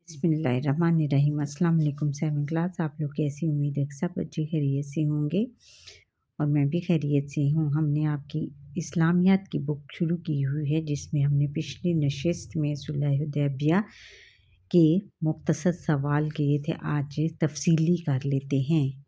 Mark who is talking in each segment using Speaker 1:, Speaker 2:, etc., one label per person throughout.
Speaker 1: बिस्मिल्लाहिर्रहमानिर्रहीम। अस्सलाम वालेकुम सेवन क्लास। आप लोग कैसी? उम्मीद है कि सब अच्छी खैरियत से होंगे और मैं भी खैरियत से हूँ। हमने आपकी इस्लामियात की बुक शुरू की हुई है जिसमें हमने पिछली नशिस्त में सुलह हुदैबिया के मुख्तसर सवाल किए थे। आज तफसीली कर लेते हैं।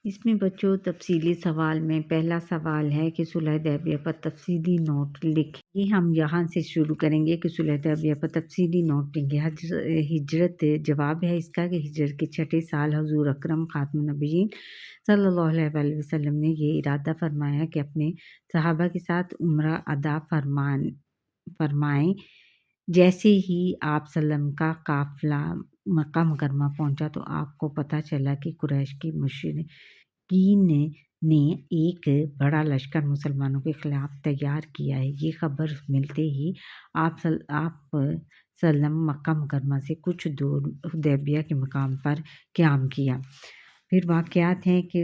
Speaker 1: इसमें बच्चों तफसीली सवाल में पहला सवाल है कि सुलह हुदैबिया पर तफसीली नोट लिखिए। हम यहाँ से शुरू करेंगे कि सुलह हुदैबिया पर तफसीली नोट लिखेंगे। हिजरत जवाब है इसका कि हिजरत के छठे साल हजूर अकरम खातमुन नबीयीन सल्लल्लाहु अलैहि वसल्लम ने ये इरादा फरमाया कि अपने सहाबा के साथ उम्रा अदा फरमाएं। जैसे ही आप सल्लम का काफिला मक्का मुकरमा पहुंचा तो आपको पता चला कि कुरैश की मुशरिकीन ने एक बड़ा लश्कर मुसलमानों के खिलाफ तैयार किया है। ये खबर मिलते ही आप सल्लम मक्का मुकरमा से कुछ दूर हुदैबिया के मकाम पर क़याम किया। फिर वाक़यात हैं कि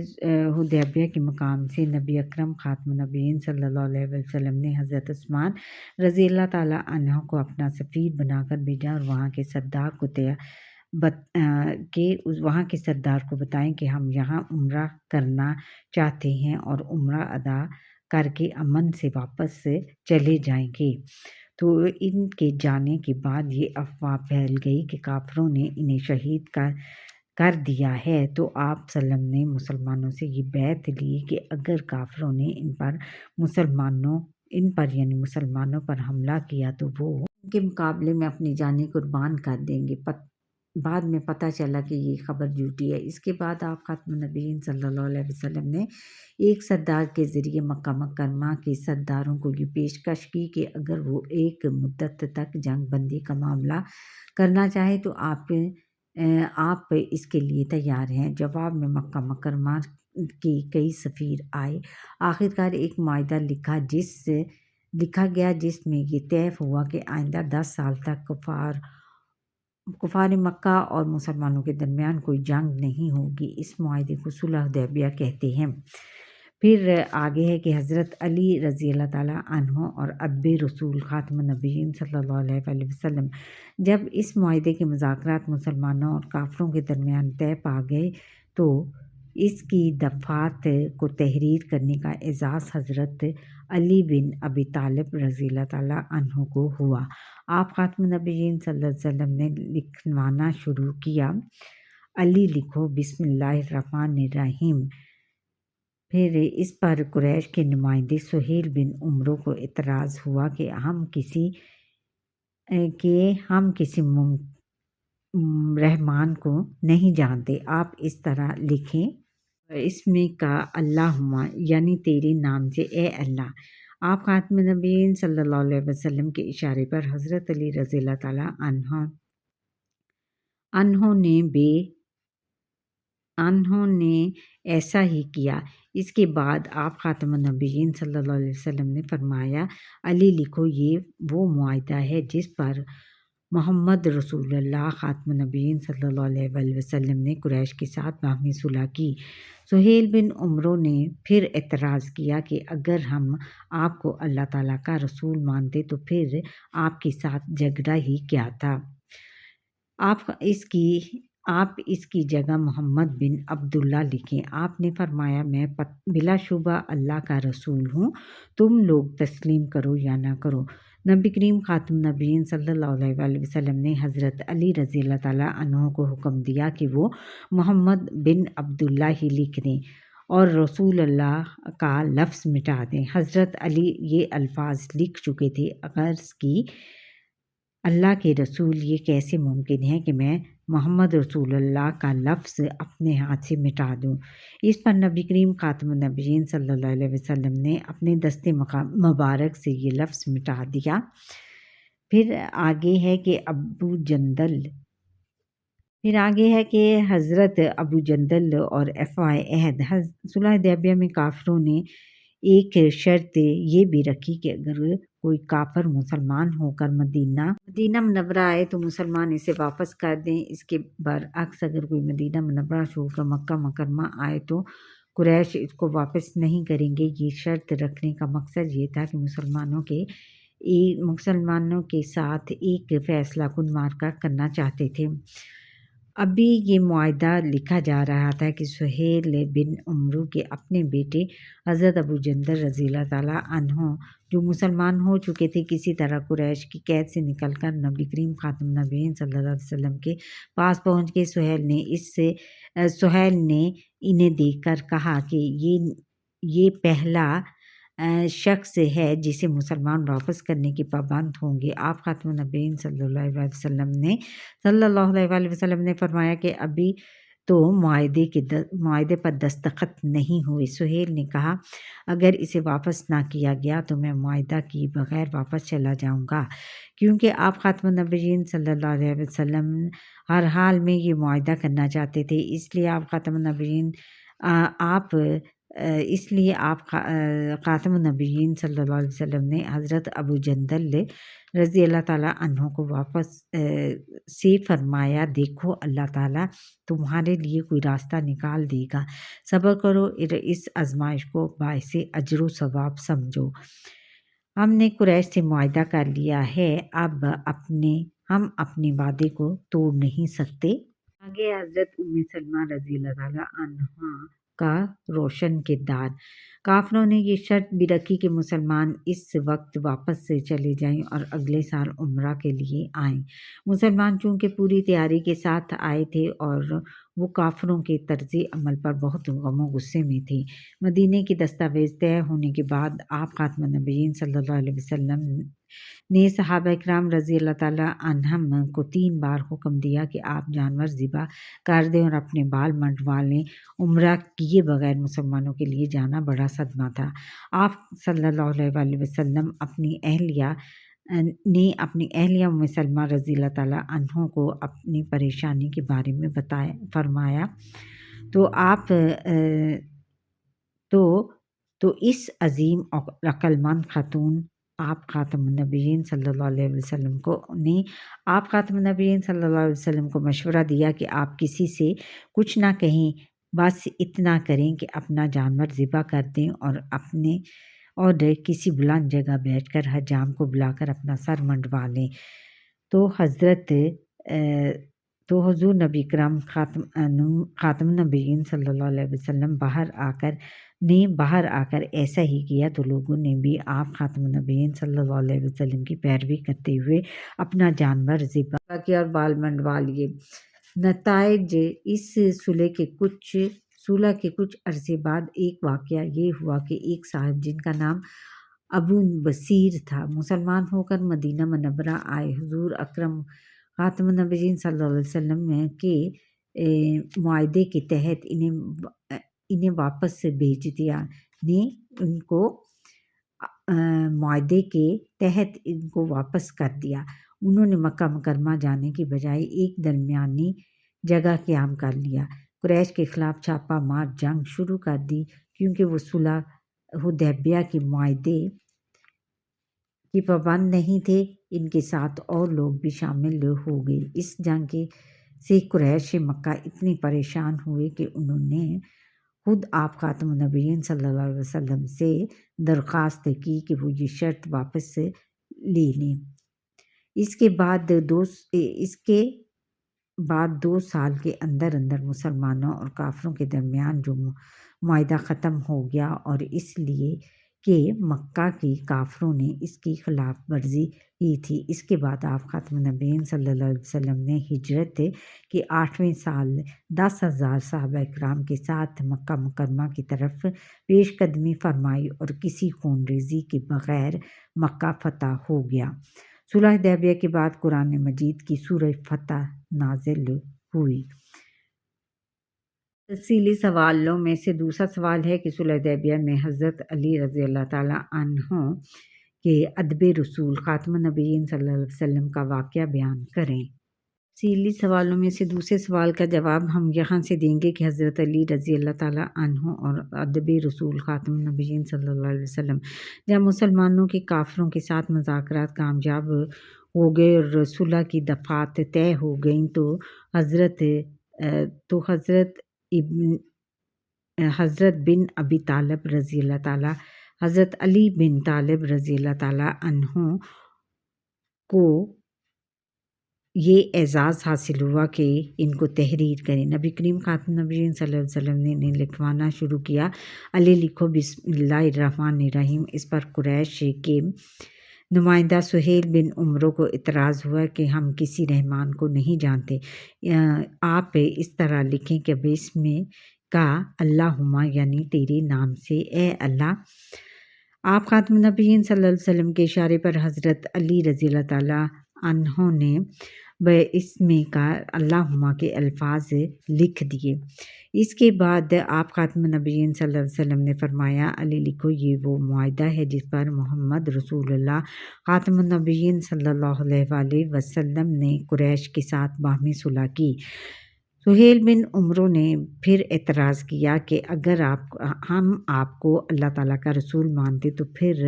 Speaker 1: हुदैबिया के मकाम से नबी अकरम खातमुन नबीयीन सल्लल्लाहु अलैहि वसल्लम ने हज़रत उस्मान रज़ी अल्लाह ताला अन्हु को अपना सफ़ीर बनाकर भेजा और वहाँ के सरदार को बताएं कि हम यहाँ उम्रा करना चाहते हैं और उम्रा अदा करके अमन से वापस चले जाएंगे। तो इनके जाने के बाद ये अफवाह फैल गई कि काफिरों ने इन्हें शहीद कर दिया है। तो आप सल्लम ने मुसलमानों से ये बैत ली कि अगर काफिरों ने इन पर यानी मुसलमानों पर हमला किया तो वो उनके मुकाबले में अपनी जानें कुर्बान कर देंगे। बाद में पता चला कि ये खबर झूठी है। इसके बाद आप खातमुन नबीयीन सल्लल्लाहु अलैहि वसल्लम ने एक सरदार के ज़रिए मक्का मुकरमा के सरदारों को ये पेशकश की कि अगर वो एक मुद्दत तक जंग बंदी का मामला करना चाहे तो आप इसके लिए तैयार हैं। जवाब में मक्का मुकरमा के कई सफ़ीर आए। आखिरकार एक मुआहिदा लिखा गया जिसमें ये तय हुआ कि आइंदा 10 साल तक कुफार मक्का और मुसलमानों के दरमियान कोई जंग नहीं होगी। इस मुआहिदे को सुलह हुदैबिया कहते हैं। फिर आगे है कि हज़रत अली रज़ी अल्लाह ताला अन्हु और अब्बे रसूल खातमुन नबीयीन सल्लल्लाहु अलैहि वसल्लम जब इस मुआहिदे के मुज़ाकरात मुसलमानों और काफिरों के दरमियान तय पा गए तो इसकी दफ़ात को तहरीर करने का एजाज़ हज़रत अली बिन अबी तालिब रज़ी अल्लाह ताला अन्हु को हुआ। आप खातमुन नबीयीन सल्लल्लाहु अलैहि वसल्लम ने लिखवाना शुरू किया, अली लिखो बिस्मिल्लाहिर्रहमानिर्रहीम। फिर इस पर कुरैश के नुमाइंदे सुहेल बिन उमरो को इतराज़ हुआ कि हम किसी रहमान को नहीं जानते। आप इस तरह लिखें, इसमें का अल्लाहुम्मा यानी तेरे नाम से ए अल्लाह। आप खातमुन नबीयीन सल्लल्लाहु अलैहि वसल्लम के इशारे पर हज़रत अली रज़ी अल्लाह ताला उन्होंने ऐसा ही किया। इसके बाद आप खातमुन नबीयीन सल्लल्लाहु अलैहि वसल्लम ने फरमाया, अली लिखो ये वो मुआहिदा है जिस पर मोहम्मद रसूलुल्लाह खातमुन नबीयीन सल्लल्लाहु अलैहि वसल्लम ने कुरैश के साथ बाहमी सुलह की। सुहेल बिन उमरो ने फिर एतराज़ किया कि अगर हम आपको अल्लाह ताला का रसूल मानते तो फिर आपके साथ झगड़ा ही क्या था। आप इसकी जगह मोहम्मद बिन अब्दुल्ला लिखें। आपने फरमाया मैं बिलाशुबा अल्लाह का रसूल हूँ, तुम लोग तस्लीम करो या ना करो। नबी करीम खातमुन नबीयीन सल्लल्लाहु अलैहि वसल्लम ने हज़रत अली रज़ी अल्लाह ताला अन्हु को हुक्म दिया कि वो मोहम्मद बिन अब्दुल्ला ही लिख दें और रसूल अल्लाह का लफ्ज़ मिटा दें। हज़रत अली ये अल्फाज लिख चुके थे, अर्ज़ की अल्लाह के रसूल ये कैसे मुमकिन है कि मैं मोहम्मद रसूलुल्लाह का लफ्ज़ अपने हाथ से मिटा दूँ। इस पर नबी करीम खातमुन नबीयीन सल्लल्लाहु अलैहि वसल्लम ने अपने दस्ते मुबारक से ये लफ्ज़ मिटा दिया। फिर आगे है कि हज़रत अबू जंदल और अफ़वाह अहद सुलह हुदैबिया में काफिरों ने एक शर्त ये भी रखी कि अगर कोई काफिर मुसलमान होकर मदीना मुनव्वरा आए तो मुसलमान इसे वापस कर दें। इसके बरअक्स अगर कोई मदीना मुनव्वरा छोड़कर मक्का मुकरमा आए तो कुरैश इसको वापस नहीं करेंगे। ये शर्त रखने का मकसद ये था कि मुसलमानों के मुसलमानों के साथ एक फैसला कुन मार्का करना चाहते थे। अभी ये मुआहदा लिखा जा रहा था कि सुहेल बिन उमरू के अपने बेटे हज़रत अबू जंदर रज़ी अल्लाह ताला अन्हो जो मुसलमान हो चुके थे किसी तरह कुरैश की कैद से निकलकर नबी करीम ख़ातम नबीयीन सल्लल्लाहु अलैहि वसल्लम के पास पहुँच गए। सुहेल ने इन्हें देखकर कहा कि ये पहला शख्स है जिसे मुसलमान वापस करने के पाबंद होंगे। आप ख़ातमुन नबीयीन सल्लल्लाहु अलैहि वसल्लम ने फरमाया कि अभी तो मुआहदे पर दस्तखत नहीं हुए। सुहेल ने कहा अगर इसे वापस ना किया गया तो मैं मुआहदा किए बगैर वापस चला जाऊंगा, क्योंकि आप ख़ातमुन नबीयीन सल्लल्लाहु अलैहि वसल्लम हर हाल में ये मुआहदा करना चाहते थे। इसलिए आप ख़ातमुन नबीयीन ख़ातमुन नबीयीन सल्लल्लाहु अलैहि वसल्लम ने हज़रत अबू जंदल रज़ी अल्लाह ताला अन्हो को वापस से फरमाया, देखो अल्लाह ताला तुम्हारे लिए कोई रास्ता निकाल देगा, सब्र करो, इस आजमाइश को बाइसे अजर सवाब समझो। हमने कुरैश से मुआहदा कर लिया है, अब हम अपने वादे को तोड़ नहीं सकते। आगे हज़रत उम्मे सलमा रज़ी अल्लाह ताला अन्हा का रोशन किरदार। काफिरों ने ये शर्त भी रखी कि मुसलमान इस वक्त वापस से चले जाएं और अगले साल उम्रा के लिए आएं। मुसलमान चूँकि पूरी तैयारी के साथ आए थे और वो काफिरों के तर्ज़ अमल पर बहुत गम गुस्से में थे। मदीने की दस्तावेज़ तय होने के बाद आप ख़ातमुन नबीयीन सल्लल्लाहु अलैहि वसल्लम ने सहाबा इकराम रज़ी अल्लाह ताला अन्हम को 3 बार हुक्म दिया कि आप जानवर ज़िबा कर दें और अपने बाल मंडवा लें। उम्रा किए बगैर मुसलमानों के लिए जाना बड़ा सदमा था। आप सल्लल्लाहु अलैहि वसल्लम ने अपनी अहलिया उम्मे सलमा रज़ी अल्लाह ताला अन्हा को अपनी परेशानी के बारे में फरमाया तो आप तो इस अजीम और अक्लमंद खातून आप ख़ातमुन नबीयीन सल्लल्लाहु अलैहि वसल्लम को मशवरा दिया कि आप किसी से कुछ ना कहें, बस इतना करें कि अपना जानवर ज़िबा कर दें और किसी बुलंद जगह बैठकर हजाम को बुलाकर अपना सर मंडवा लें। तो हुज़ूर नबी करम ख़ातमुन नबीयीन सल्लल्लाहु अलैहि वसल्लम बाहर आकर ऐसा ही किया तो लोगों ने भी आप ख़ातमुन नबीयीन सल्लल्लाहु अलैहि वसल्लम की पैरवी करते हुए अपना जानवर ज़िबा किया और बाल मंडवा लिए। नताइज इस सुलह के कुछ अरसे बाद एक वाक़या ये हुआ कि एक साहब जिनका नाम अबू बसीर था, मुसलमान होकर मदीना मुनव्वरा आए। हुज़ूर अकरम ख़ातमुन नबीयीन सल्लल्लाहु अलैहि वसल्लम के मुआहदे के तहत इन्हें वापस भेज दिया मुआहदे के तहत इनको वापस कर दिया। उन्होंने मक्का मुकरमा जाने की बजाय एक दरमियानी जगह क़याम कर लिया। कुरैश के ख़िलाफ़ छापा मार जंग शुरू कर दी, क्योंकि वो सुलह हुदैबिया के मुआहदे की पाबंद नहीं थे। इनके साथ और लोग भी शामिल हो गए। इस जंग से कुरैश मक्का इतने परेशान हुए कि उन्होंने खुद आप ख़ातमुन नबीयीन सल्लल्लाहु अलैहि वसल्लम से दरख्वास्त की कि वो ये शर्त वापस ले लें। इसके बाद 2 साल के अंदर मुसलमानों और काफिरों के दरमियान जो मुआहदा ख़त्म हो गया और इसलिए कि मक्का के काफिरों ने इसकी खिलाफ वर्जी की थी। इसके बाद आप ख़ातमुन नबीयीन सल्लल्लाहु अलैहि वसल्लम ने हिजरत के 8वें साल 10,000 सहाबा इकराम के साथ मक्का मुकरमा की तरफ पेशकदमी फरमाई और किसी खूनरेज़ी के बग़ैर मक्का फ़तह हो गया। सुलह हुदैबिया के बाद कुरान मजीद की सूरह फतह नाज़िल हुई। तफ़सीली सवालों में से दूसरा सवाल है कि सुलह हुदैबिया में हज़रत अली रज़ी अल्लाह ताला अन्हो के अदब रसूल ख़ातमुन नबीयीन सल्लल्लाहु अलैहि वसल्लम का वाक़या बयान करें। तफ़सीली सवालों में से दूसरे सवाल का जवाब हम यहाँ से देंगे कि हज़रत अली रज़ी अल्लाह ताला अन्हो और अदब रसूल ख़ातमुन नबीयीन सल्लल्लाहु अलैहि वसल्लम जब मुसलमानों के काफ़िरों के साथ मुज़ाकरात कामयाब हो गए और सुलह की दफ़ात तय हो गईं तो हज़रत बिन अबी तालिब रज़ी अल्लाह ताला حضرت علی بن طالب رضی اللہ تعالیٰ عنہ کو یہ اعزاز حاصل ہوا کہ ان کو تحریر کریں۔ نبی کریم خاتم النبیین صلی اللہ علیہ وسلم نے انہیں لکھوانا شروع کیا، علی لکھو بسم اللہ الرحمن الرحیم۔ اس پر قریش کے نمائندہ سہیل بن عمرو کو اعتراض ہوا کہ ہم کسی رحمان کو نہیں جانتے، آپ اس طرح لکھیں کہ بسم کا اللہم یعنی تیرے نام سے اے اللہ۔ آپ خاتم النبیین صلی اللہ علیہ وسلم کے اشارے پر حضرت علی رضی اللہ تعالیٰ عنہ نے بسم کا اللہم کے الفاظ لکھ دیے۔ اس کے بعد آپ خاتم النبیین صلی اللہ علیہ وسلم نے فرمایا، علی لکھو یہ وہ معاہدہ ہے جس پر محمد رسول اللہ خاتم النبیین صلی اللہ علیہ وآلہ وسلم نے قریش کے ساتھ باہمی صلح کی۔ سہیل بن عمرو نے پھر اعتراض کیا کہ اگر ہم آپ کو اللہ تعالیٰ کا رسول مانتے تو پھر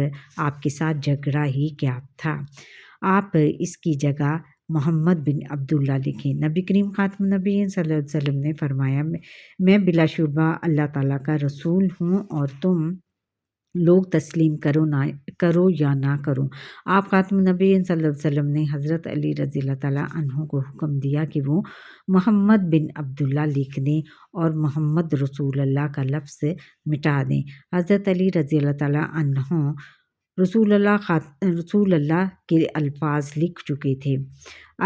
Speaker 1: آپ کے ساتھ جھگڑا ہی کیا تھا، آپ اس کی جگہ محمد بن عبداللہ لکھیں۔ نبی کریم خاتم النبیین صلی اللہ علیہ وسلم نے فرمایا، میں بلا شبہ اللہ تعالیٰ کا رسول ہوں اور تم لوگ تسلیم کرو یا نہ کرو۔ آپ خاتم النبیین صلی اللہ علیہ وسلم نے حضرت علی رضی اللہ تعالیٰ عنہ کو حکم دیا کہ وہ محمد بن عبداللہ لکھ دیں اور محمد رسول اللہ کا لفظ مٹا دیں۔ حضرت علی رضی اللہ تعالیٰ عنہ رسول اللہ کے الفاظ لکھ چکے تھے۔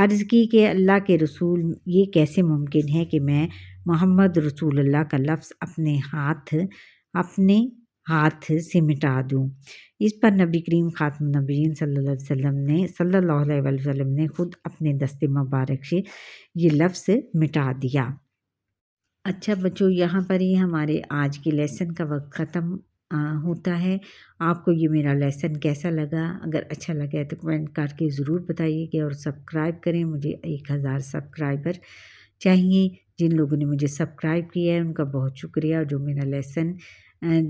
Speaker 1: عرض کی کہ اللہ کے رسول، یہ کیسے ممکن ہے کہ میں محمد رسول اللہ کا لفظ اپنے ہاتھ سے مٹا دوں؟ اس پر نبی کریم خاتم النبیین صلی اللہ علیہ وسلم نے خود اپنے دست مبارک سے یہ لفظ مٹا دیا۔ اچھا بچوں، یہاں پر ہی ہمارے آج کے لیسن کا وقت ختم ہوتا ہے۔ آپ کو یہ میرا لیسن کیسا لگا؟ اگر اچھا لگا ہے تو کمنٹ کر کے ضرور بتائیے گا اور سبسکرائب کریں۔ مجھے 1000 سبسکرائبر چاہیے۔ جن لوگوں نے مجھے سبسکرائب کیا ہے ان کا بہت شکریہ، اور جو میرا لیسن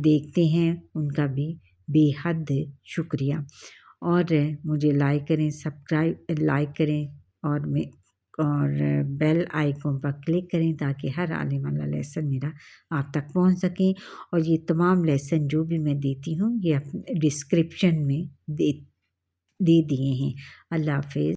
Speaker 1: دیکھتے ہیں ان کا بھی بے حد شکریہ۔ اور مجھے لائک کریں اور بیل آئیکن پر کلک کریں تاکہ ہر آنے والا لیسن میرا آپ تک پہنچ سکیں۔ اور یہ تمام لیسن جو بھی میں دیتی ہوں یہ ڈسکرپشن میں دے دیے ہیں۔ اللہ حافظ۔